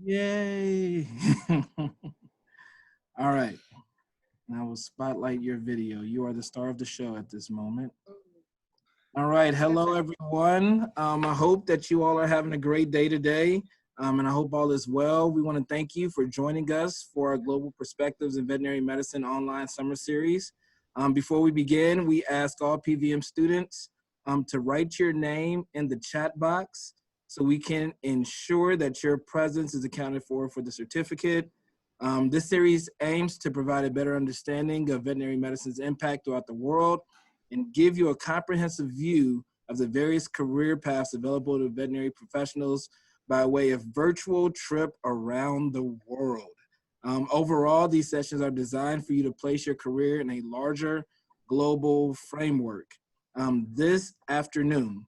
Yay. All right. Now we'll spotlight your video. You are the star of the show at this moment. All right. Hello, everyone. I hope that you all are having a great day today. And I hope all is well. We want to thank you for joining us for our Global Perspectives in Veterinary Medicine online summer series. Before we begin, we ask all PVM students to write your name in the chat box so we can ensure that your presence is accounted for the certificate. This series aims to provide a better understanding of veterinary medicine's impact throughout the world and give you a comprehensive view of the various career paths available to veterinary professionals by way of virtual trip around the world. Overall, these sessions are designed for you to place your career in a larger global framework. This afternoon,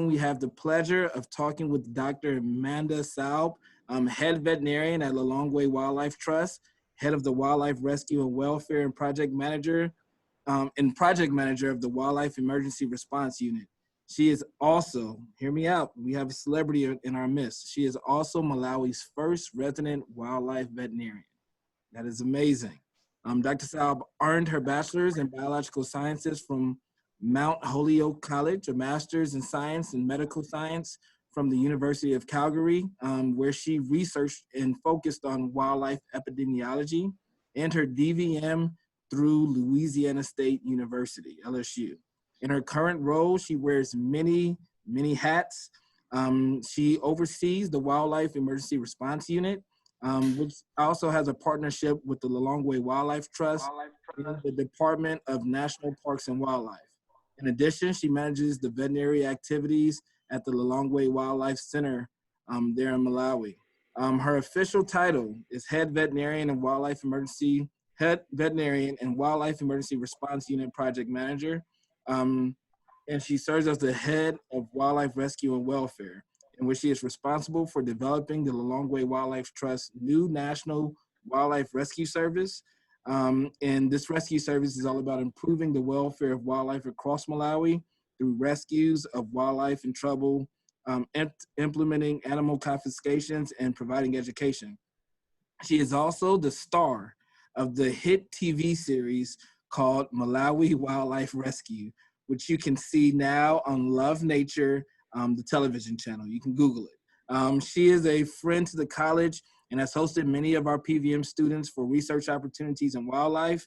we have the pleasure of talking with Dr. Amanda Salb, head veterinarian at Lilongwe Wildlife Trust, head of the Wildlife Rescue and Welfare and project manager of the Wildlife Emergency Response Unit. She is also, hear me out, we have a celebrity in our midst. She is also Malawi's first resident wildlife veterinarian. That is amazing. Dr. Salb earned her bachelor's in biological sciences from Mount Holyoke College, a master's in science and medical science from the University of Calgary, where she researched and focused on wildlife epidemiology, and her DVM through Louisiana State University, LSU. In her current role, she wears many hats. She oversees the Wildlife Emergency Response Unit, which also has a partnership with the Lilongwe Wildlife Trust and the Department of National Parks and Wildlife. In addition, she manages the veterinary activities at the Lilongwe Wildlife Center there in Malawi. Her official title is Head Veterinarian and Wildlife Emergency Response Unit Project Manager. And she serves as the head of Wildlife Rescue and Welfare, in which she is responsible for developing the Lilongwe Wildlife Trust's new National Wildlife Rescue Service. And this rescue service is all about improving the welfare of wildlife across Malawi through rescues of wildlife in trouble, implementing animal confiscations, and providing education. She is also the star of the hit TV series called Malawi Wildlife Rescue, which you can see now on Love Nature, the television channel. You can Google it. She is a friend to the college and has hosted many of our PVM students for research opportunities in wildlife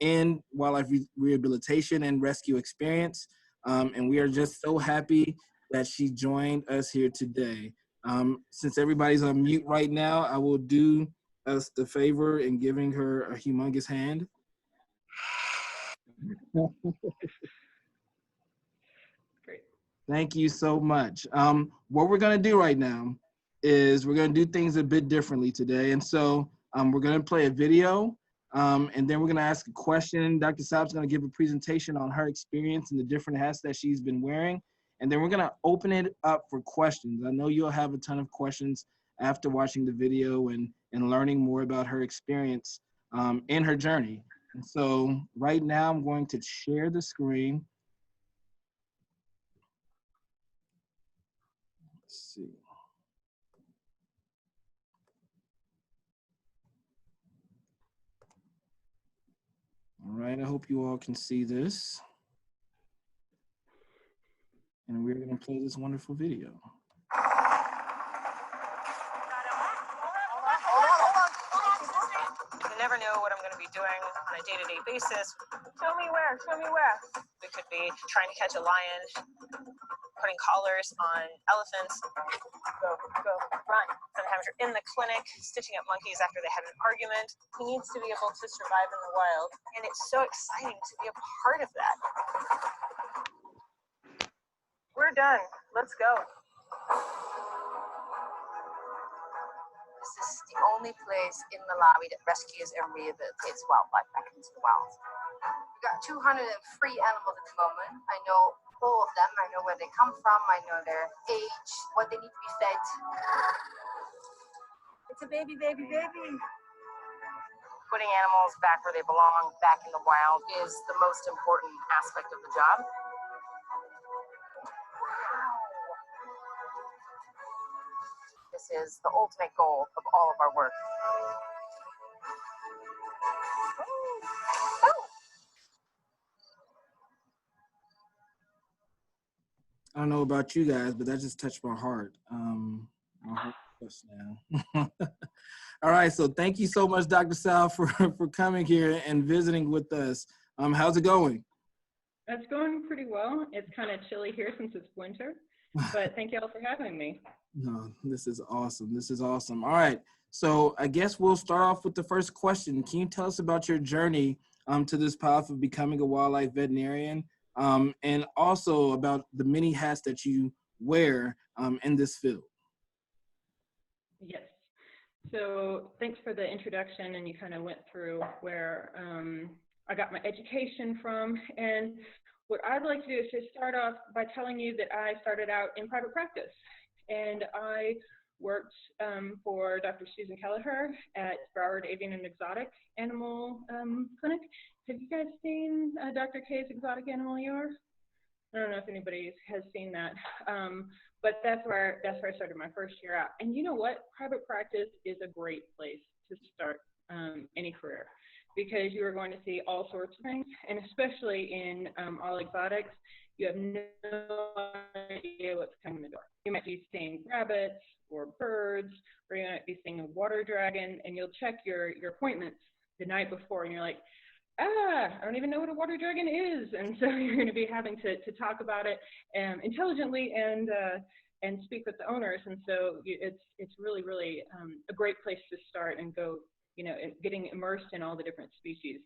and wildlife rehabilitation and rescue experience. And we are just so happy that she joined us here today. Since everybody's on mute right now, I will do us the favor in giving her a humongous hand. Great. Thank you so much. What we're gonna do right now is we're gonna do things a bit differently today. And so we're gonna play a video and then we're gonna ask a question. Dr. Salb's gonna give a presentation on her experience and the different hats that she's been wearing. And then we're gonna open it up for questions. I know you'll have a ton of questions after watching the video and learning more about her experience in her journey. And so right now I'm going to share the screen. Let's see. All right, I hope you all can see this. And we're gonna play this wonderful video. You never know what I'm going to be doing on a day-to-day basis. Show me where, show me where. We could be trying to catch a lion, putting collars on elephants. Go, go, run. Sometimes you're in the clinic stitching up monkeys after they had an argument. He needs to be able to survive in the wild. And it's so exciting to be a part of that. We're done. Let's go. This is the only place in Malawi that rescues and rehabilitates wildlife back into the wild. We've got 203 animals at the moment. I know all of them. I know where they come from. I know their age, what they need to be fed. It's a baby, baby, baby. Putting animals back where they belong, back in the wild, is the most important aspect of the job. This this is the ultimate goal of all of our work. I don't know about you guys, but that just touched my heart. My heart hurts now. All right, so thank you so much, Dr. Salb, for coming here and visiting with us. How's it going? It's going pretty well. It's kind of chilly here since it's winter, but thank you all for having me. No, this is awesome. This is awesome. All right, so I guess we'll start off with the first question. Can you tell us about your journey to this path of becoming a wildlife veterinarian, and also about the many hats that you wear in this field? Yes. So thanks for the introduction, and you kind of went through where I got my education from. And what I'd like to do is just start off by telling you that I started out in private practice. And I worked for Dr. Susan Kelleher at Broward Avian and Exotic Animal Clinic. Have you guys seen Dr. K's Exotic Animal ER? I don't know if anybody has seen that, but that's where I started my first year out. And you know what? Private practice is a great place to start any career, because you are going to see all sorts of things, and especially in all exotics, you have no idea what's coming in the door. You might be seeing rabbits or birds, or you might be seeing a water dragon, and you'll check your appointments the night before, and you're like, I don't even know what a water dragon is. And so you're going to be having to talk about it intelligently and speak with the owners. And so it's really, really a great place to start and go, getting immersed in all the different species.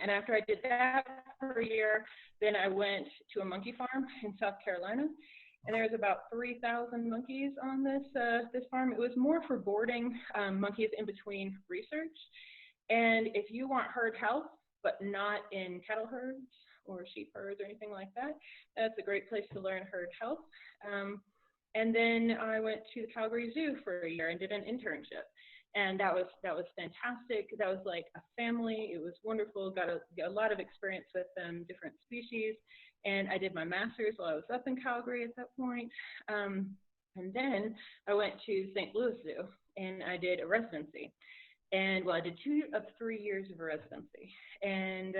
And after I did that for a year, then I went to a monkey farm in South Carolina. And there's about 3,000 monkeys on this farm. It was more for boarding monkeys in between research. And if you want herd health, but not in cattle herds or sheep herds or anything like that, that's a great place to learn herd health. And then I went to the Calgary Zoo for a year and did an internship. And that was fantastic. That was like a family. It was wonderful. Got a lot of experience with different species. And I did my master's while I was up in Calgary at that point. And then I went to St. Louis Zoo and I did a residency. And well, I did 2 of 3 years of residency. And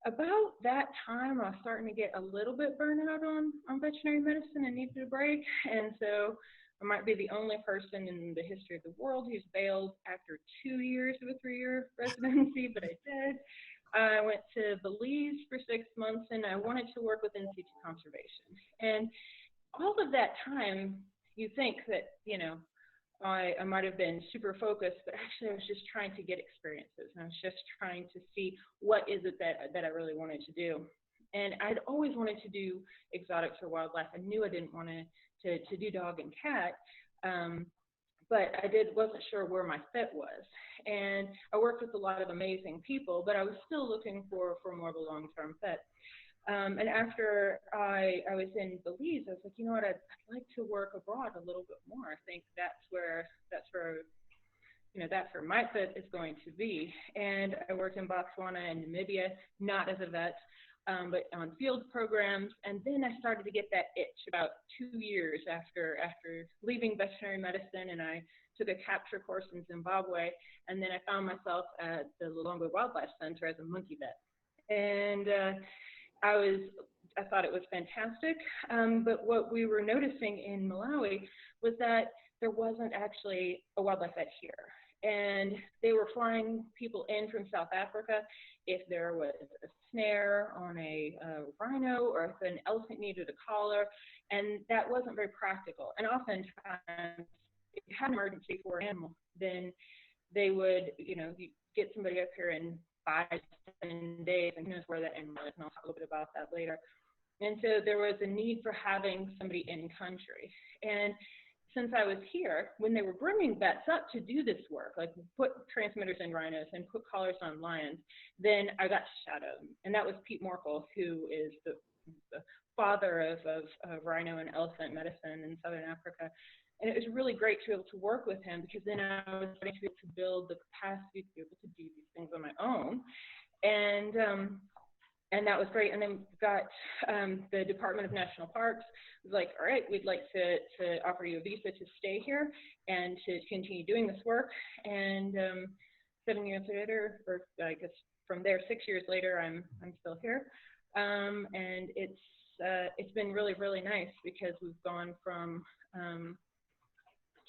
about that time, I was starting to get a little bit burned out on veterinary medicine and needed a break. And so I might be the only person in the history of the world who's bailed after 2 years of a 3-year residency, but I did. I went to Belize for 6 months, and I wanted to work with in situ conservation. And all of that time, you think that, I might have been super focused, but actually I was just trying to get experiences. And I was just trying to see what is it that I really wanted to do. And I'd always wanted to do exotics or wildlife. I knew I didn't want to do dog and cat, but I wasn't sure where my fit was. And I worked with a lot of amazing people, but I was still looking for more of a long-term fit. And after I was in Belize, I was like, you know what, I'd like to work abroad a little bit more. I think that's where my fit is going to be. And I worked in Botswana and Namibia, not as a vet, but on field programs. And then I started to get that itch about 2 years after leaving veterinary medicine, and I took a capture course in Zimbabwe. And then I found myself at the Lilongwe Wildlife Center as a monkey vet. And I thought it was fantastic, but what we were noticing in Malawi was that there wasn't actually a wildlife vet here. And they were flying people in from South Africa if there was a snare on a rhino or if an elephant needed a collar, and that wasn't very practical. And oftentimes, if you had an emergency for an animal, then they would, get somebody up here in 5 to 7 days, and who knows where that animal is, and I'll talk a little bit about that later. And so there was a need for having somebody in country. And since I was here, when they were bringing vets up to do this work, like put transmitters in rhinos and put collars on lions, then I got to shadow them. And that was Pete Morkel, who is the father of rhino and elephant medicine in Southern Africa. And it was really great to be able to work with him, because then I was starting to be able to build the capacity to be able to do these things on my own. And and that was great. And then we've got the Department of National Parks was like, all right, we'd like to offer you a visa to stay here and to continue doing this work. And 7 years later, or I guess from there, 6 years later, I'm still here. And it's been really, really nice because we've gone from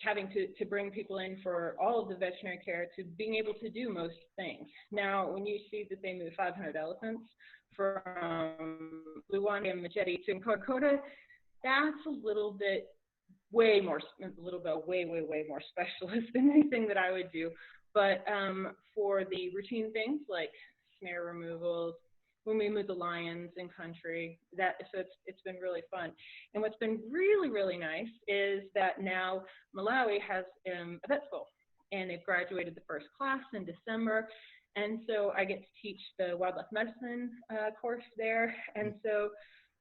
having to bring people in for all of the veterinary care to being able to do most things. Now, when you see that they move 500 elephants from Luanda and Machete to Nkokota, that's a little bit way more specialist than anything that I would do. But for the routine things like snare removals, when we move the lions in country, so it's been really fun. And what's been really, really nice is that now Malawi has a vet school, and they've graduated the first class in December. And so I get to teach the wildlife medicine course there. And so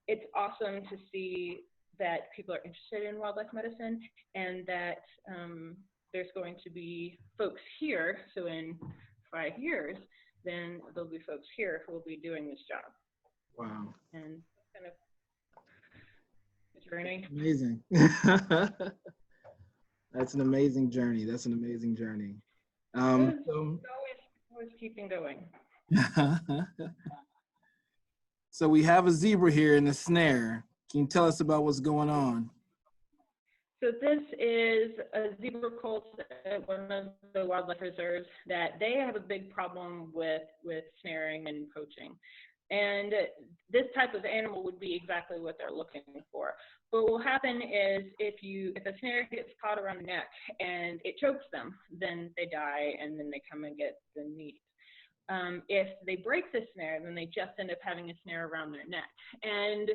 it's awesome to see that people are interested in wildlife medicine, and that there's going to be folks here. So in 5 years, then there'll be folks here who will be doing this job. Wow. And kind of the journey. Amazing. That's an amazing journey. That's an amazing journey. Always keeping going. So we have a zebra here in the snare. Can you tell us about what's going on? So this is a zebra colt at one of the wildlife reserves that they have a big problem with snaring and poaching. And this type of animal would be exactly what they're looking for. But what will happen is if a snare gets caught around the neck and it chokes them, then they die, and then they come and get the meat. If they break the snare, then they just end up having a snare around their neck. And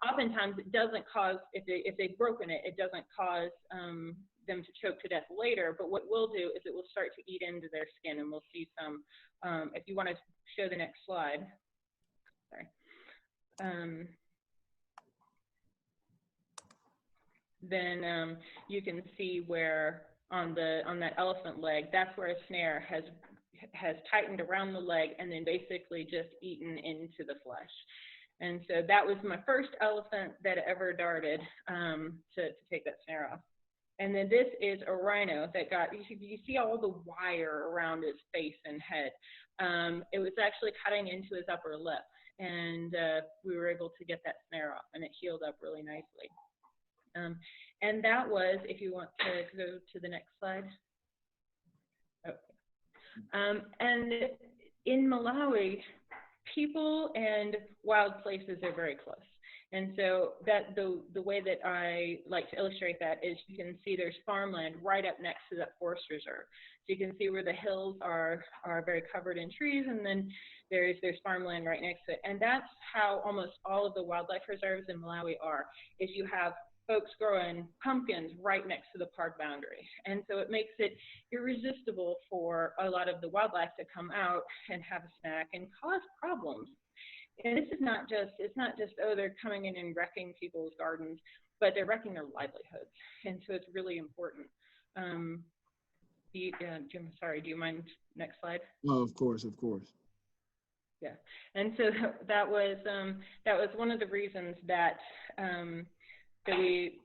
oftentimes it doesn't cause, if they've broken it, it doesn't cause them to choke to death later. But what we'll do is it will start to eat into their skin, and we'll see some, if you want to show the next slide. Sorry. Then you can see where on that elephant leg, that's where a snare has tightened around the leg and then basically just eaten into the flesh. And so that was my first elephant that ever darted to take that snare off. And then this is a rhino that got, you see all the wire around his face and head. It was actually cutting into his upper lip, and we were able to get that snare off, and it healed up really nicely. And that was, if you want to go to the next slide. Okay. And in Malawi, people and wild places are very close. And so that the way that I like to illustrate that is you can see there's farmland right up next to that forest reserve. So you can see where the hills are very covered in trees, and then there's farmland right next to it. And that's how almost all of the wildlife reserves in Malawi are, is you have folks growing pumpkins right next to the park boundary. And so it makes it irresistible for a lot of the wildlife to come out and have a snack and cause problems. And this is not just, it's not just, oh, they're coming in and wrecking people's gardens, but they're wrecking their livelihoods. And so it's really important. Jim, sorry, do you mind next slide? Oh, of course, of course. Yeah, and so that was one of the reasons that that we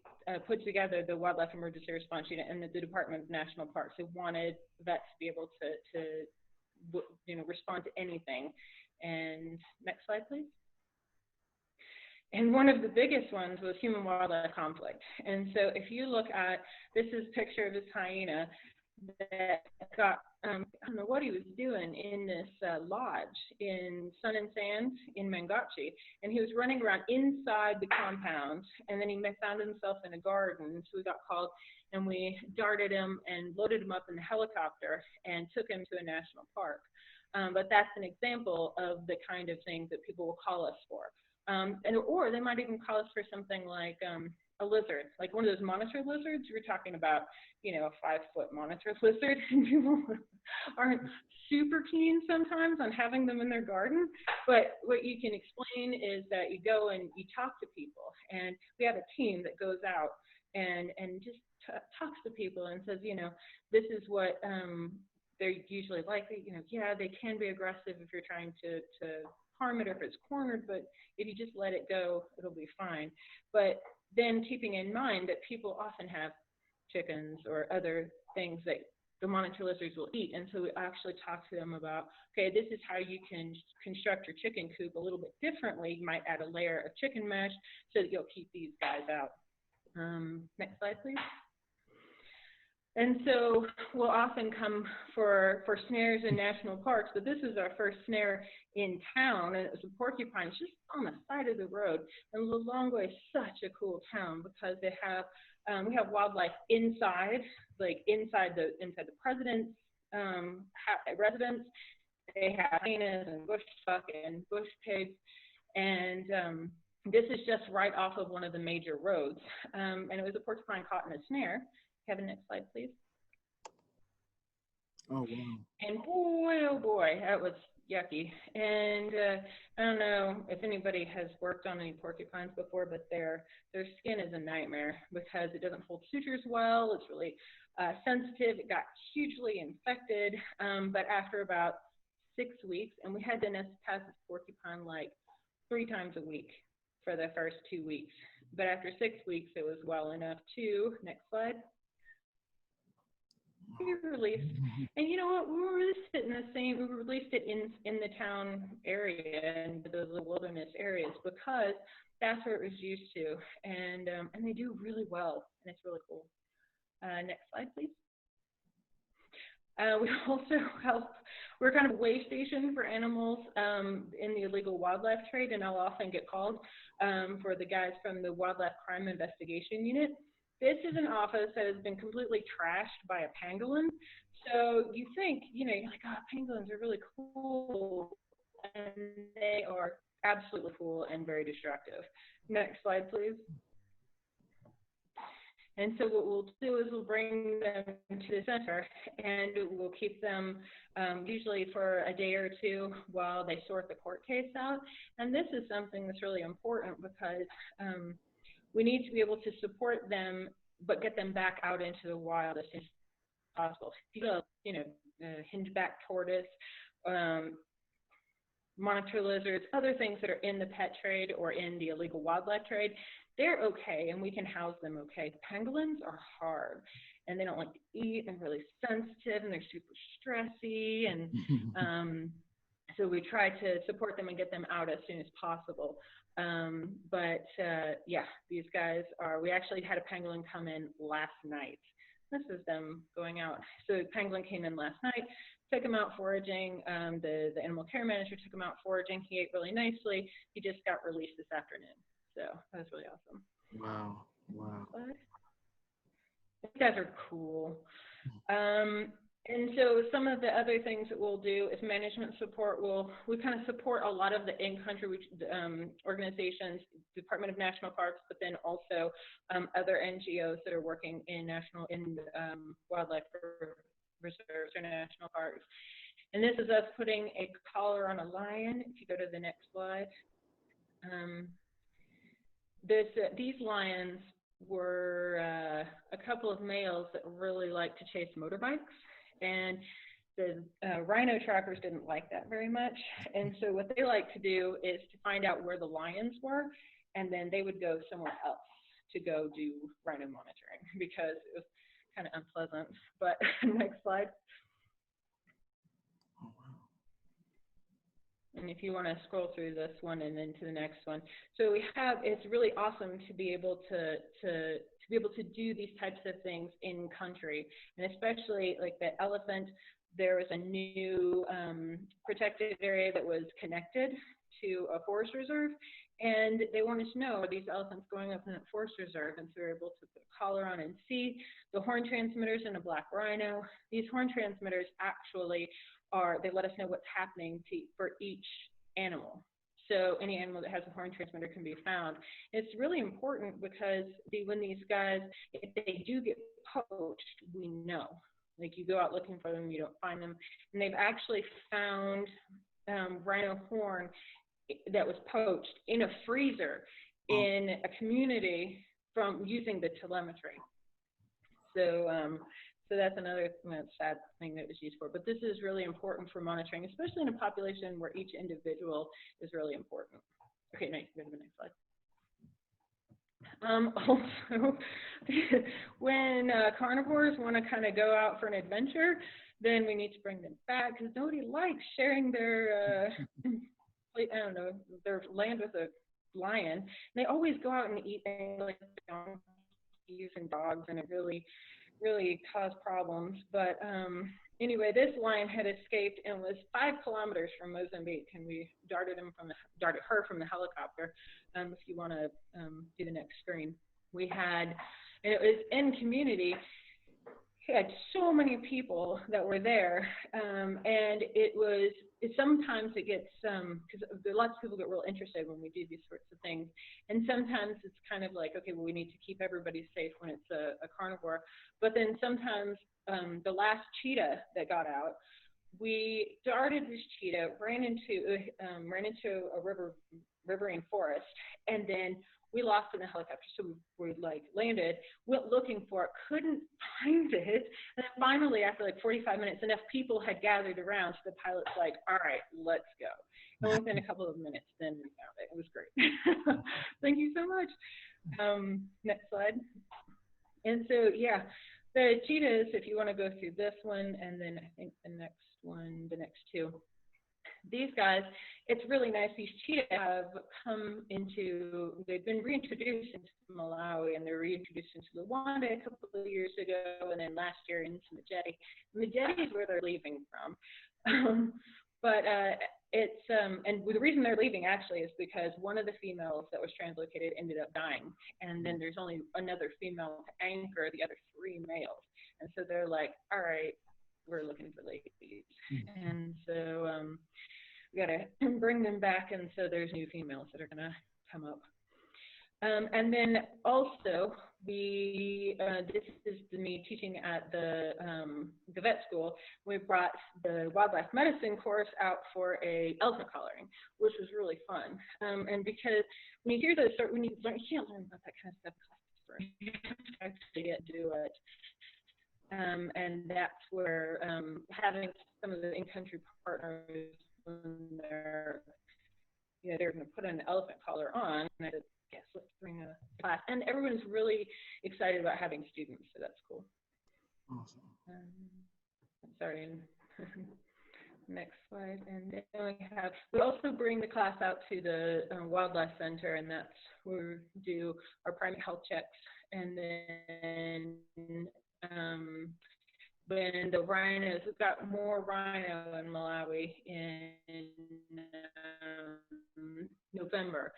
put together the Wildlife Emergency Response Unit and the Department of National Parks. They wanted vets to be able to respond to anything. And next slide, please. And one of the biggest ones was human-wildlife conflict. And so if you look at, this is a picture of this hyena that got, I don't know what he was doing in this lodge in Sun and Sand in Mangachi, and he was running around inside the compound, and then he found himself in a garden, so we got called, and we darted him and loaded him up in the helicopter and took him to a national park. But that's an example of the kind of things that people will call us for. Or they might even call us for something like a lizard, like one of those monitor lizards. We're talking about, a 5-foot monitor lizard, and people aren't super keen sometimes on having them in their garden. But what you can explain is that you go and you talk to people, and we have a team that goes out and just talks to people and says, this is what they're usually like. Yeah, they can be aggressive if you're trying to harm it or if it's cornered, but if you just let it go, it'll be fine. But then keeping in mind that people often have chickens or other things that the monitor lizards will eat. And so we actually talk to them about, okay, this is how you can construct your chicken coop a little bit differently. You might add a layer of chicken mesh so that you'll keep these guys out. Next slide, please. And so we'll often come for snares in national parks, but this is our first snare in town, and it was a porcupine just on the side of the road. And Lilongwe is such a cool town because they have we have wildlife inside, like inside the president's residence. They have hyenas and bush buck and bush pigs, and this is just right off of one of the major roads. And it was a porcupine caught in a snare. Kevin, next slide, please. Oh, wow. And boy, oh boy, that was yucky. And I don't know if anybody has worked on any porcupines before, but their skin is a nightmare because it doesn't hold sutures well. It's really sensitive. It got hugely infected. But after about 6 weeks, and we had to anesthetize this porcupine like 3 times a week for the first 2 weeks. But after 6 weeks, it was well enough to, next slide, be released. And you know what, we released it we released it in the town area and the wilderness areas because that's where it was used to. And they do really well, and it's really cool. Next slide, please. We also help, we're kind of a way station for animals in the illegal wildlife trade, and I'll often get called for the guys from the Wildlife Crime Investigation Unit. This is an office that has been completely trashed by a pangolin. So you think, you know, you're like, oh, pangolins are really cool, and they are absolutely cool and very destructive. Next slide, please. And so what we'll do is we'll bring them to the center, and we'll keep them usually for a day or two while they sort the court case out. And this is something that's really important because we need to be able to support them, but get them back out into the wild as soon as possible. You know, hingeback tortoise, monitor lizards, other things that are in the pet trade or in the illegal wildlife trade, they're okay, and we can house them okay. Pangolins are hard, and they don't like to eat, and really sensitive, and they're super stressy, and so we try to support them and get them out as soon as possible. Yeah, these guys are, we actually had a pangolin come in last night. This is them going out. So the pangolin came in last night, took him out foraging. The animal care manager took him out foraging. He ate really nicely. He just got released this afternoon. So that was really awesome. Wow, wow. These guys are cool. And so some of the other things that we'll do is management support. We kind of support a lot of the in-country organizations, Department of National Parks, but then also other NGOs that are working in wildlife reserves or national parks. And this is us putting a collar on a lion. If you go to the next slide. These lions were a couple of males that really like to chase motorbikes. And the rhino trackers didn't like that very much. And so what they like to do is to find out where the lions were, and then they would go somewhere else to go do rhino monitoring because it was kind of unpleasant. But next slide. Oh, wow. And if you want to scroll through this one and then to the next one. So we have, it's really awesome to be able to be able to do these types of things in country, and especially like the elephant. There was a new protected area that was connected to a forest reserve, and they wanted to know, are these elephants going up in that forest reserve? And so we were able to put a collar on and see the horn transmitters in a black rhino. These horn transmitters actually they let us know what's happening for each animal. So any animal that has a horn transmitter can be found. It's really important because when these guys, if they do get poached, we know. Like you go out looking for them, you don't find them. And they've actually found rhino horn that was poached in a freezer in a community from using the telemetry. So So that's another sad thing that it was used for. But this is really important for monitoring, especially in a population where each individual is really important. Okay, now you can go to the next slide. Also, when carnivores want to kind of go out for an adventure, then we need to bring them back because nobody likes sharing their, I don't know, their land with a lion. And they always go out and eat things like donkeys and dogs, and it really caused problems. But anyway, this lion had escaped and was 5 kilometers from Mozambique, and we darted her from the helicopter. If you want to do the next screen, we had, and it was in community. We had so many people that were there, and sometimes it gets, because lots of people get real interested when we do these sorts of things, and sometimes it's kind of like, okay, well, we need to keep everybody safe when it's a carnivore, but then sometimes the last cheetah that got out, we darted this cheetah, ran into a riverine forest, and then we lost it in the helicopter. So we like landed, went looking for it, couldn't find it. And then finally, after like 45 minutes, enough people had gathered around. So the pilot's like, all right, let's go. And within a couple of minutes, then we found it. It was great. Thank you so much. Next slide. And so, yeah, the cheetahs, if you want to go through this one, and then I think the next one, the next two. These guys, it's really nice. These cheetahs have they've been reintroduced into Malawi, and they're reintroduced into Rwanda a couple of years ago, and then last year into Majeti. Majeti is where they're leaving from. And the reason they're leaving actually is because one of the females that was translocated ended up dying, and then there's only another female to anchor the other 3 males. And so they're like, all right, we're looking for ladies. And so we got to bring them back, and so there's new females that are going to come up. And then also, this is me teaching at the vet school. We brought the wildlife medicine course out for a elephant collaring, which was really fun. And because when you hear this, when you learn, you can't learn about that kind of stuff first. You have to actually do it. And that's where having some of the in-country partners, when they're going to put an elephant collar on, and I said, yes, let's bring a class. And everyone's really excited about having students, so that's cool. Awesome. Sorry, next slide. And then we also bring the class out to the Wildlife Center, and that's where we do our primary health checks. And then when the rhinos, we've got more rhino in Malawi in November.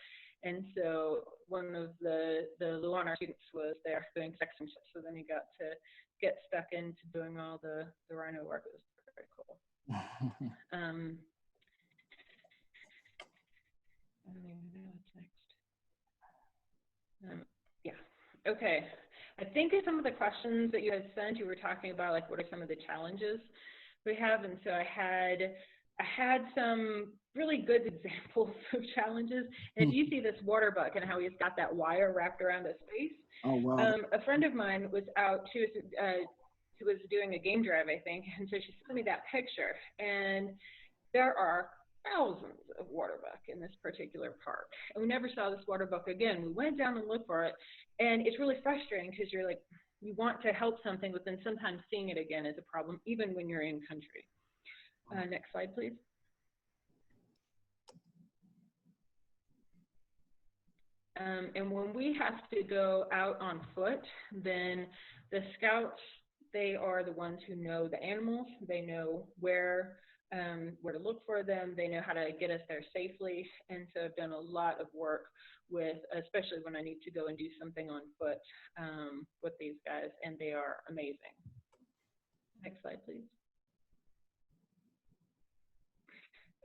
And so one of the Luana students was there doing section ships, so then he got to get stuck into doing all the rhino work. It was very cool. Yeah, okay. I think in some of the questions that you had sent, you were talking about like what are some of the challenges we have, and so I had some really good examples of challenges. And if you see this water buck and how he's got that wire wrapped around his face, oh wow! A friend of mine was out. She was doing a game drive, I think, and so she sent me that picture. And there are thousands of water buck in this particular park, and we never saw this water buck again. We went down and looked for it, and it's really frustrating because you're like, you want to help something, but then sometimes seeing it again is a problem, even when you're in country. Next slide, please. And when we have to go out on foot, then the scouts, they are the ones who know the animals. They know where to look for them. They know how to get us there safely. And so I've done a lot of work with, especially when I need to go and do something on foot with these guys, and they are amazing. Next slide, please.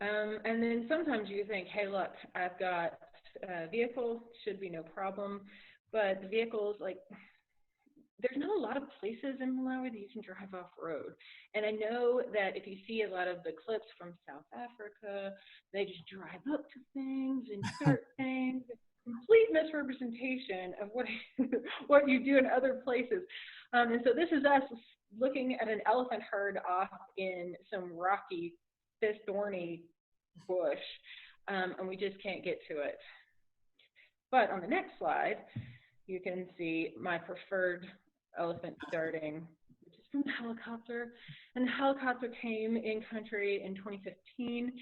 And then sometimes you think, hey, look, I've got a vehicle, should be no problem. But the vehicles, like, there's not a lot of places in Malawi that you can drive off road. And I know that if you see a lot of the clips from South Africa, they just drive up to things and start things. Complete misrepresentation of what you do in other places. And so this is us looking at an elephant herd off in some rocky, thorny bush, and we just can't get to it. But on the next slide, you can see my preferred elephant darting, which is from the helicopter. And the helicopter came in country in 2015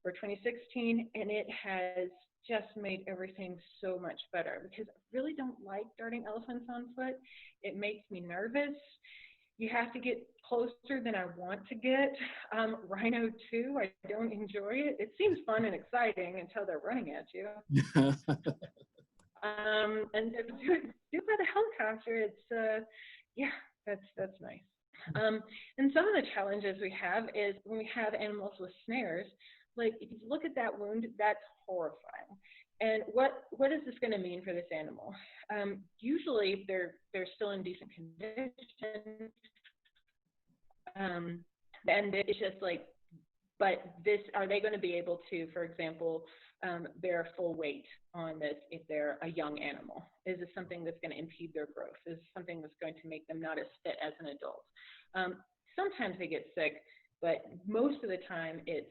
or 2016, and it has just made everything so much better, because I really don't like darting elephants on foot. It makes me nervous. You have to get closer than I want to get. Rhino too, I don't enjoy it. It seems fun and exciting until they're running at you. And to do it by the helicopter, it's, yeah, that's nice. And some of the challenges we have is when we have animals with snares, like if you look at that wound, that's horrifying. And what is this going to mean for this animal? Usually they're still in decent condition. And it's just like, but this, are they going to be able to, for example, bear full weight on this if they're a young animal? Is this something that's going to impede their growth? Is this something that's going to make them not as fit as an adult? Sometimes they get sick, but most of the time it's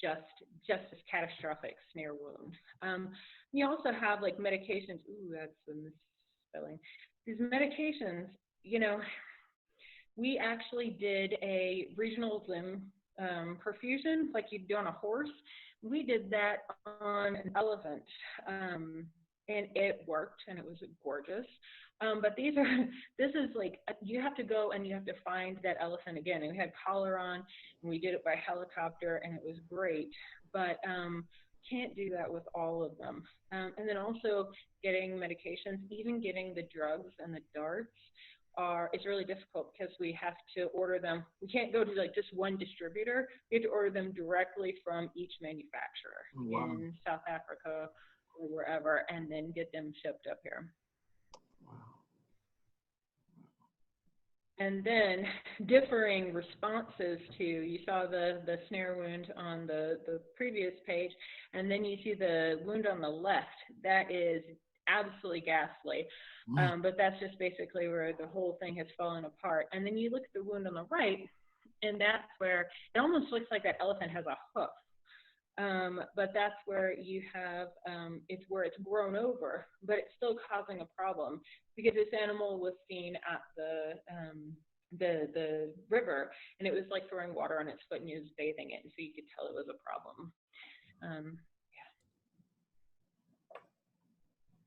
just this catastrophic snare wound. You also have like medications. Ooh, that's a misspelling. These medications, you know, we actually did a regional limb perfusion like you'd do on a horse. We did that on an elephant, and it worked, and it was gorgeous. But this is like, you have to go and you have to find that elephant again. And we had collar on, and we did it by helicopter, and it was great. But can't do that with all of them. And then also getting medications, even getting the drugs and the darts, it's really difficult because we have to order them. We can't go to like just one distributor. We have to order them directly from each manufacturer in South Africa or wherever, and then get them shipped up here. Wow. And then differing responses to, you saw the snare wound on the previous page, and then you see the wound on the left. That is absolutely ghastly. But that's just basically where the whole thing has fallen apart. And then you look at the wound on the right, and that's where it almost looks like that elephant has a hoof. But that's where you have, it's where it's grown over, but it's still causing a problem because this animal was seen at the river, and it was like throwing water on its foot, and it was bathing it, and so you could tell it was a problem.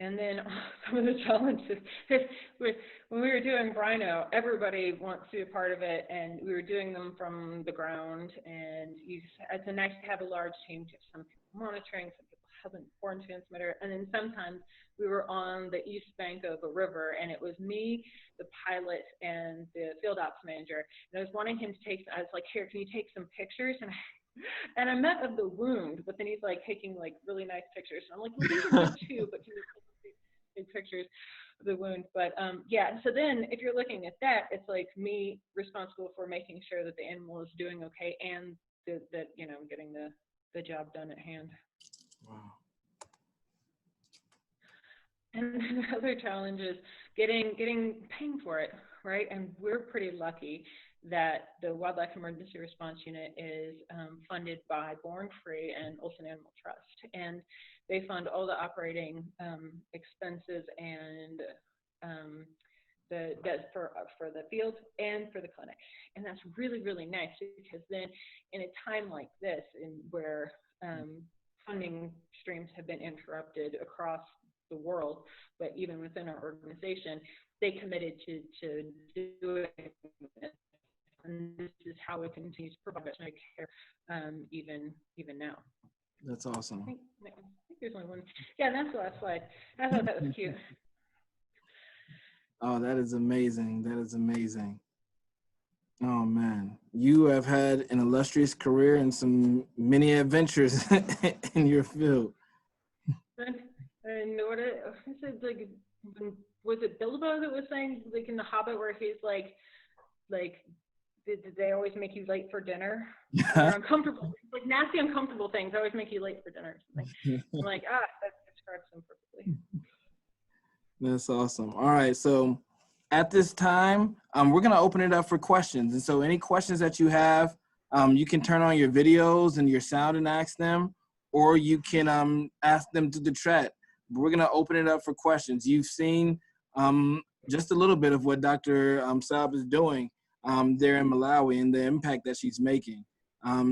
And then some of the challenges, when we were doing rhino, everybody wants to be a part of it, and we were doing them from the ground, and it's nice to have a large team, to have some people monitoring, some people have an foreign transmitter, and then sometimes we were on the east bank of a river, and it was me, the pilot, and the field ops manager, and I was wanting him to take, I was like, here, can you take some pictures? And I meant of the wound, but then he's like taking like really nice pictures. And I'm like, well, these are good too, but can you take pictures of the wound? But yeah, so then if you're looking at that, it's like me responsible for making sure that the animal is doing okay and that you know, getting the job done at hand. Wow. And then the other challenge is paying for it, right? And we're pretty lucky that the Wildlife Emergency Response Unit is funded by Born Free and Olson Animal Trust, and they fund all the operating expenses and for the field and for the clinic, and that's really, really nice, because then in a time like this, where funding streams have been interrupted across the world, but even within our organization, they committed to doing it. And this is how it continues to provide veterinary care even now. That's awesome. I think there's only one. Yeah, that's the last slide. I thought that was cute. Oh, that is amazing. That is amazing. Oh man, you have had an illustrious career and some many adventures in your field. And what it like, was it Bilbo that was saying, like in The Hobbit, where he's like did they always make you late for dinner? Or uncomfortable, like nasty, uncomfortable things always make you late for dinner or something. I'm like, that describes them perfectly. That's awesome. All right, so at this time, we're going to open it up for questions. And so any questions that you have, you can turn on your videos and your sound and ask them, or you can ask them to the chat. But we're going to open it up for questions. You've seen just a little bit of what Dr. Salb is doing there in Malawi and the impact that she's making.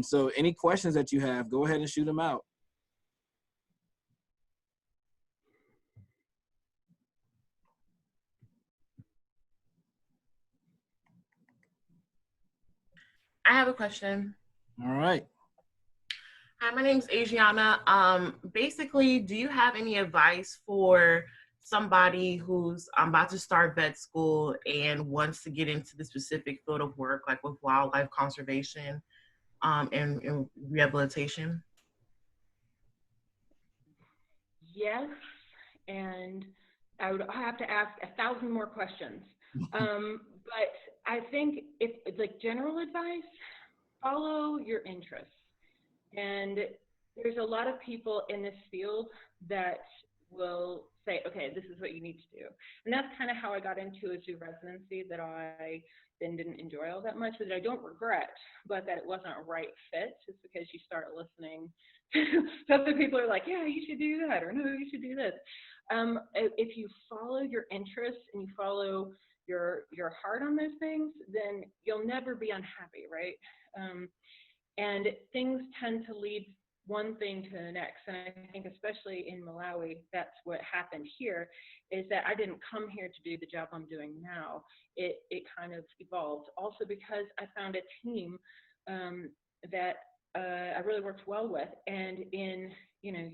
So any questions that you have, go ahead and shoot them out. I have a question. All right. Hi, my name is Adriana. Basically, do you have any advice for somebody who's about to start vet school and wants to get into the specific field of work, like with wildlife conservation and rehabilitation? Yes, and I would have to ask 1,000 more questions. But I think if like general advice, follow your interests. And there's a lot of people in this field that will say, okay, this is what you need to do. And that's kind of how I got into a zoo residency that I then didn't enjoy all that much, that I don't regret, but that it wasn't a right fit, just because you start listening to other people are like, yeah, you should do that, or no, you should do this. If you follow your interests and you follow your heart on those things, then you'll never be unhappy, right? And things tend to lead one thing to the next. And I think especially in Malawi, that's what happened here, is that I didn't come here to do the job I'm doing now. It kind of evolved. Also because I found a team that I really worked well with. And in, you know,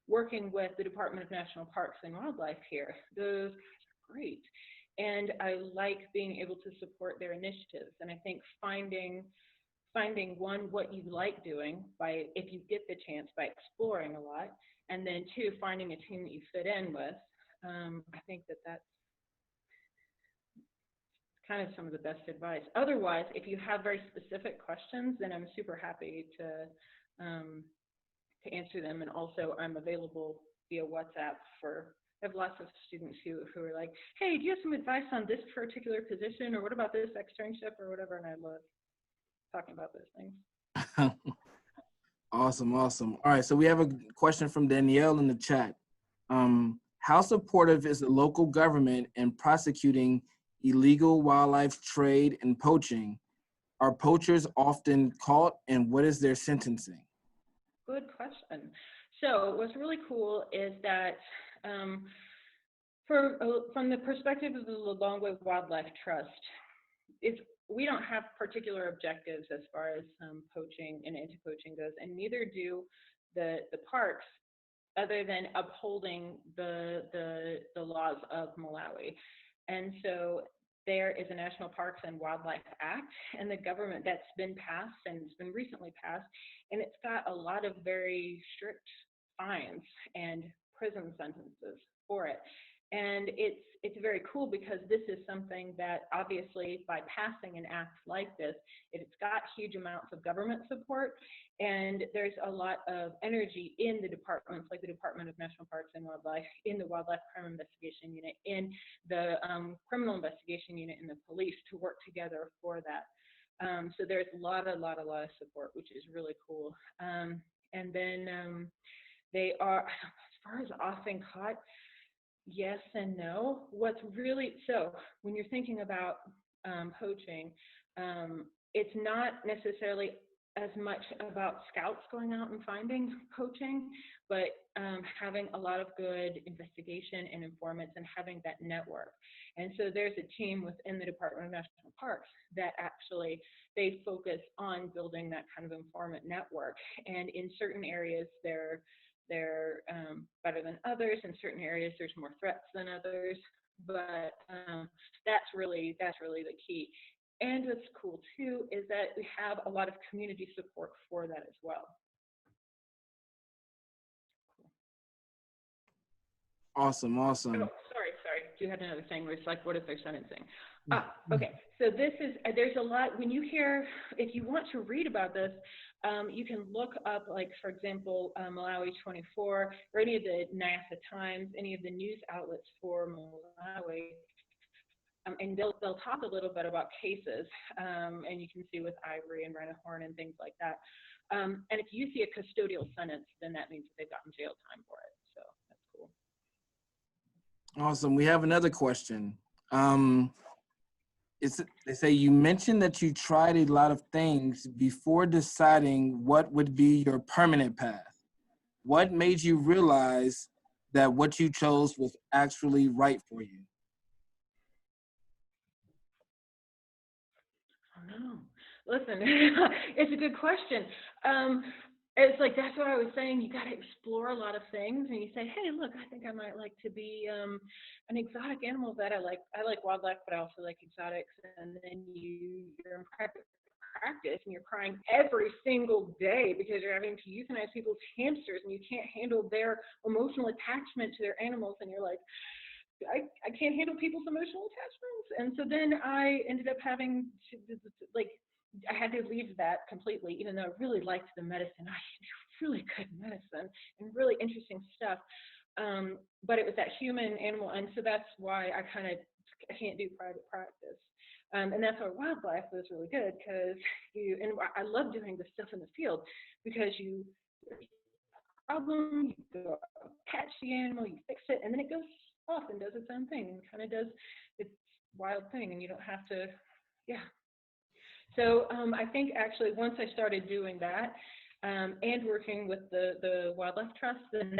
working with the Department of National Parks and Wildlife here, those guys are great. And I like being able to support their initiatives. And I think finding one, what you like doing, by, if you get the chance, by exploring a lot, and then two, finding a team that you fit in with. I think that's kind of some of the best advice. Otherwise, if you have very specific questions, then I'm super happy to answer them. And also I'm available via WhatsApp I have lots of students who are like, hey, do you have some advice on this particular position, or what about this externship or whatever? And I love talking about those things. Awesome. All right, so we have a question from Danielle in the chat. How supportive is the local government in prosecuting illegal wildlife trade and poaching? Are poachers often caught, and what is their sentencing? Good question. So what's really cool is that from the perspective of the Lilongwe Wildlife Trust, we don't have particular objectives as far as poaching and anti-poaching goes, and neither do the parks, other than upholding the laws of Malawi. And so there is a National Parks and Wildlife Act, and the government that's been passed, and it's been recently passed, and it's got a lot of very strict fines and prison sentences for it. And it's very cool, because this is something that obviously by passing an act like this, it's got huge amounts of government support, and there's a lot of energy in the departments, like the Department of National Parks and Wildlife, in the Wildlife Crime Investigation Unit, in the Criminal Investigation Unit, in the police, to work together for that. So there's a lot of support, which is really cool. And then they are, as far as often caught, yes and no. What's really, so when you're thinking about poaching, it's not necessarily as much about scouts going out and finding poaching, but having a lot of good investigation and informants, and having that network. And so there's a team within the Department of National Parks that actually, they focus on building that kind of informant network. And in certain areas, they're better than others. In certain areas, there's more threats than others, but that's really the key. And what's cool too is that we have a lot of community support for that as well. Awesome. Oh, sorry. You had another thing where it's like, what if they're sentencing? Okay, so this is, there's a lot, when you hear, if you want to read about this, you can look up, like, for example, Malawi 24, or any of the NASA Times, any of the news outlets for Malawi. and they'll talk a little bit about cases, and you can see with ivory and rhino horn and things like that. And if you see a custodial sentence, then that means that they've gotten jail time for it. So that's cool. Awesome. We have another question. They say you mentioned that you tried a lot of things before deciding what would be your permanent path. What made you realize that what you chose was actually right for you? Oh no. Listen, it's a good question. It's like, that's what I was saying. You got to explore a lot of things, and you say, hey, look, I think I might like to be an exotic animal vet. I like wildlife, but I also like exotics. And then you're in private practice, and you're crying every single day because you're having to euthanize people's hamsters, and you can't handle their emotional attachment to their animals. And you're like, I can't handle people's emotional attachments. And so then I ended up having to, like, I had to leave that completely, even though I really liked the medicine. I do really good medicine and really interesting stuff. But it was that human animal. And so that's why I can't do private practice. And that's why wildlife was really good, because and I love doing the stuff in the field, because you problem, you go catch the animal, you fix it, and then it goes off and does its own thing and kind of does its wild thing, and you don't have to, yeah. So I think actually once I started doing that and working with the Wildlife Trust, then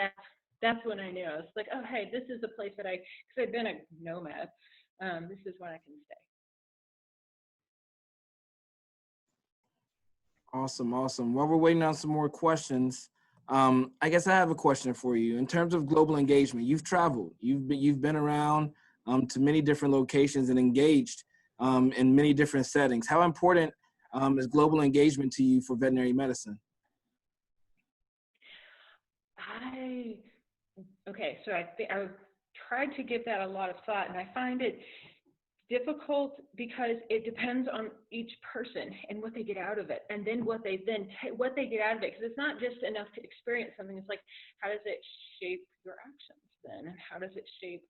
that's when I knew. I was like, oh, hey, this is a place that because I've been a nomad, this is when I can stay. Awesome, awesome. While we're waiting on some more questions, I guess I have a question for you. In terms of global engagement, you've traveled, you've been around to many different locations and engaged in many different settings. How important is global engagement to you for veterinary medicine? Okay, so I've tried to give that a lot of thought, and I find it difficult because it depends on each person and what they get out of it, and then what they get out of it, because it's not just enough to experience something. It's like, how does it shape your actions then, and how does it shape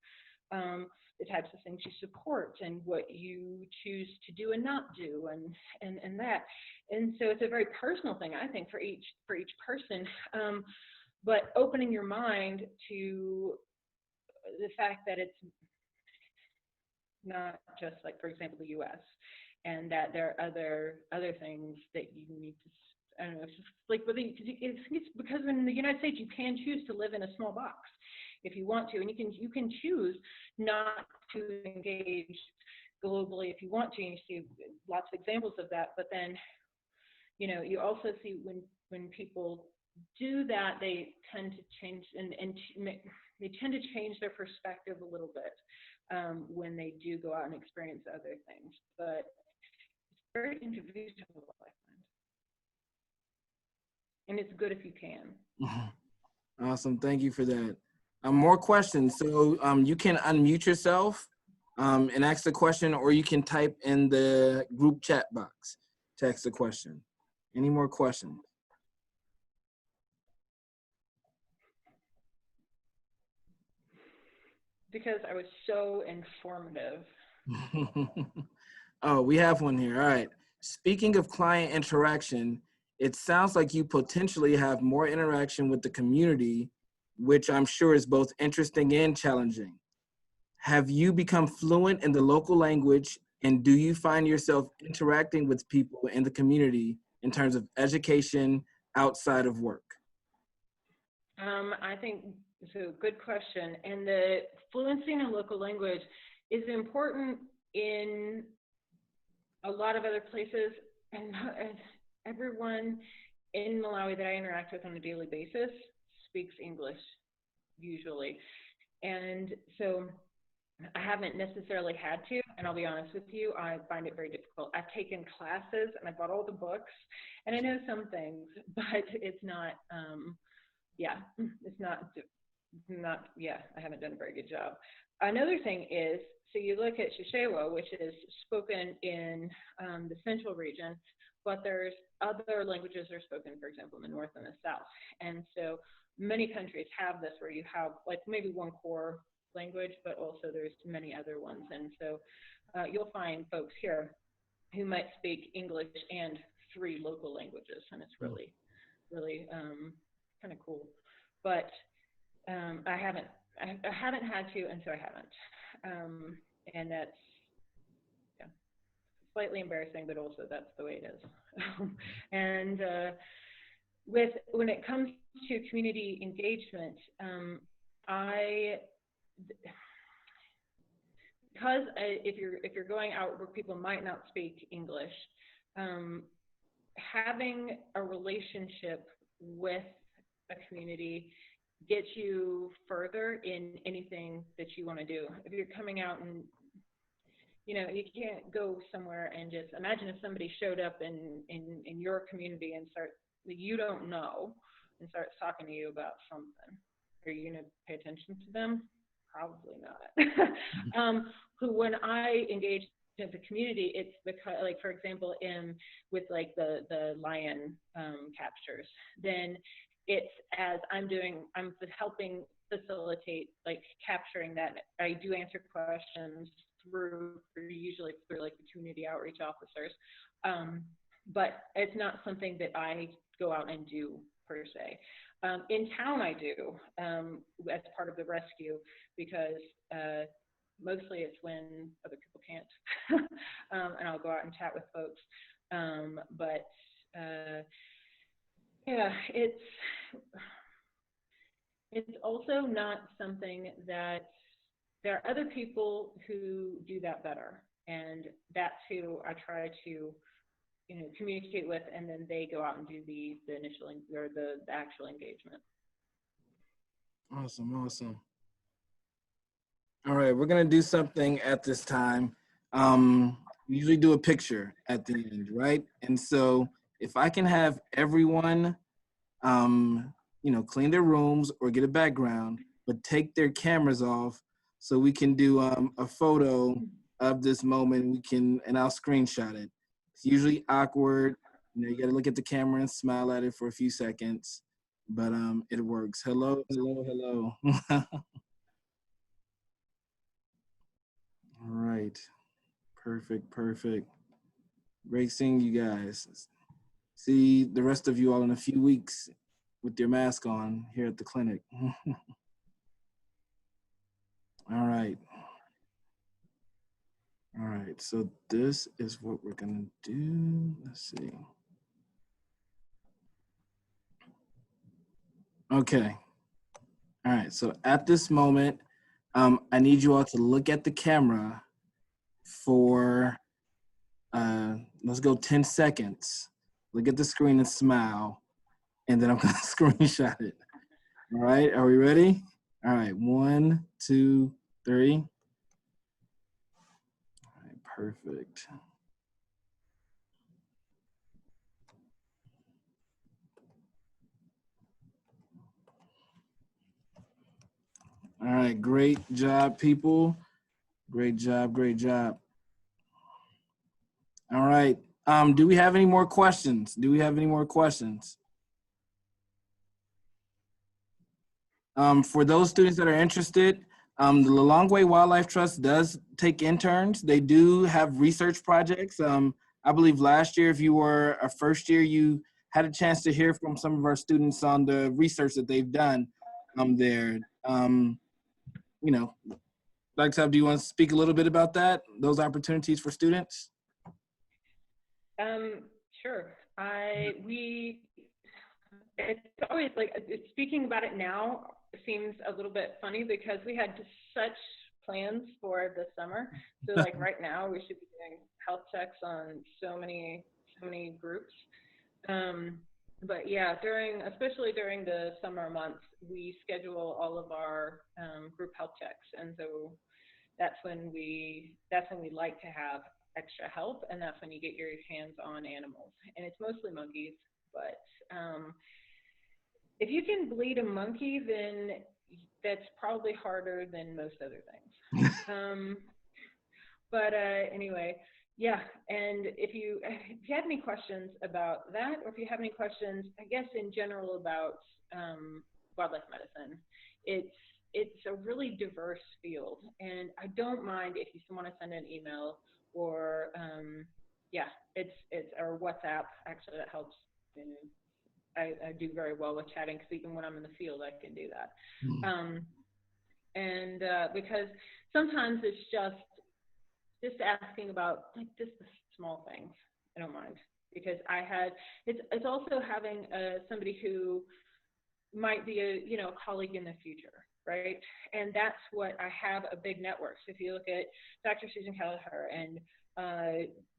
the types of things you support and what you choose to do and not do, and that. And so it's a very personal thing, I think, for each person. But opening your mind to the fact that it's not just like, for example, the U.S., and that there are other things that you need to, I don't know, it's just like, it's because in the United States you can choose to live in a small box if you want to, and you can choose not to engage globally if you want to, and you see lots of examples of that. But then, you also see when people do that, they tend to change and they tend to change their perspective a little bit when they do go out and experience other things. But it's very individual, I find, and it's good if you can. Awesome, thank you for that. More questions. So you can unmute yourself and ask the question, or you can type in the group chat box to ask the question. Any more questions? Because I was so informative. Oh, we have one here. All right. Speaking of client interaction, it sounds like you potentially have more interaction with the community, which I'm sure is both interesting and challenging. Have you become fluent in the local language, and do you find yourself interacting with people in the community in terms of education outside of work? I think it's a good question. And the fluency in a local language is important in a lot of other places. And everyone in Malawi that I interact with on a daily basis speaks English, usually. And so I haven't necessarily had to, and I'll be honest with you, I find it very difficult. I've taken classes and I bought all the books, and I know some things, but it's not, it's not, I haven't done a very good job. Another thing is, so you look at Shishewa, which is spoken in the central region, but there's other languages that are spoken, for example, in the north and the south. And so many countries have this, where you have like maybe one core language, but also there's many other ones. And so you'll find folks here who might speak English and 3 local languages, and it's really, really kind of cool. But I haven't had to, and so I haven't. And that's, yeah, slightly embarrassing, but also that's the way it is. And when it comes to community engagement, because if you're going out where people might not speak English, having a relationship with a community gets you further in anything that you want to do. If you're coming out and, you know, you can't go somewhere and just imagine if somebody showed up in your community and you don't know, and starts talking to you about something. Are you going to pay attention to them? Probably not. When I engage in the community, it's because, like, for example, with like the lion captures, then it's as I'm helping facilitate like capturing that. I do answer questions usually through like the community outreach officers, but it's not something that I go out and do per se. In town I do as part of the rescue, because mostly it's when other people can't, and I'll go out and chat with folks. But yeah, it's also not something that there are other people who do that better, and that's who I try to, you know, communicate with, and then they go out and do the initial or the actual engagement. Awesome, awesome. All right, we're gonna do something at this time. We usually do a picture at the end, right? And so if I can have everyone, you know, clean their rooms or get a background, but take their cameras off so we can do a photo of this moment. And I'll screenshot it. It's usually awkward. You know, you gotta look at the camera and smile at it for a few seconds, but it works. Hello, hello, hello. All right, perfect, perfect. Great seeing you guys. See the rest of you all in a few weeks with your mask on here at the clinic. All right. All right, so this is what we're gonna do. Let's see. Okay. All right, so at this moment, I need you all to look at the camera for, let's go 10 seconds. Look at the screen and smile, and then I'm gonna screenshot it. All right, are we ready? All right, 1, 2, 3. All right, perfect. All right, great job, people. Great job, great job. All right, do we have any more questions? Do we have any more questions? For those students that are interested, the Lilongwe Wildlife Trust does take interns. They do have research projects. I believe last year, if you were a first year, you had a chance to hear from some of our students on the research that they've done there. You know, Dr. Salb, do you want to speak a little bit about that, those opportunities for students? Sure. It's always like, speaking about it now seems a little bit funny because we had such plans for the summer. So like right now we should be doing health checks on so many groups. But yeah, especially during the summer months, we schedule all of our group health checks, and so that's when we like to have extra help, and that's when you get your hands on animals, and it's mostly monkeys. But if you can bleed a monkey, then that's probably harder than most other things. But anyway. Yeah, and if you have any questions about that, or if you have any questions, I guess in general about wildlife medicine, it's a really diverse field, and I don't mind if you want to send an email or it's or WhatsApp. Actually, that helps. And I do very well with chatting because even when I'm in the field, I can do that. Because sometimes it's just asking about like just the small things. I don't mind, because it's also having somebody who might be a colleague in the future, right? And that's what I have, a big network. So if you look at Dr. Susan Kelleher and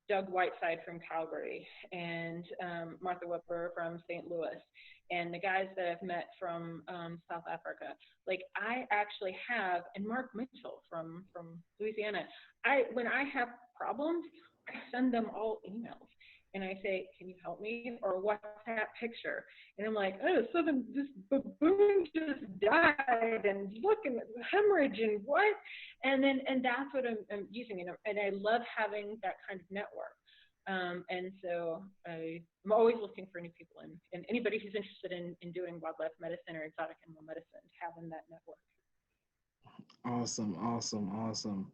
Doug Whiteside from Calgary and Martha Wepper from St. Louis and the guys that I've met from South Africa, like I actually have, and Mark Mitchell from Louisiana, when I have problems, I send them all emails. And I say, can you help me? Or what's that picture? And I'm like, oh, so this baboon just died, and look, and hemorrhage, and what? And that's what I'm using. And I love having that kind of network. And so I'm always looking for new people, and anybody who's interested in doing wildlife medicine or exotic animal medicine, having that network. Awesome, awesome, awesome.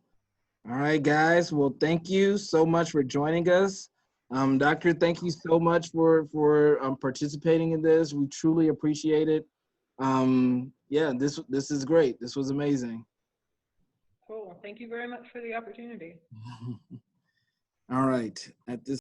All right, guys. Well, thank you so much for joining us. Doctor, thank you so much for participating in this. We truly appreciate it. Yeah, this is great. This was amazing. Cool. Thank you very much for the opportunity. All right. At this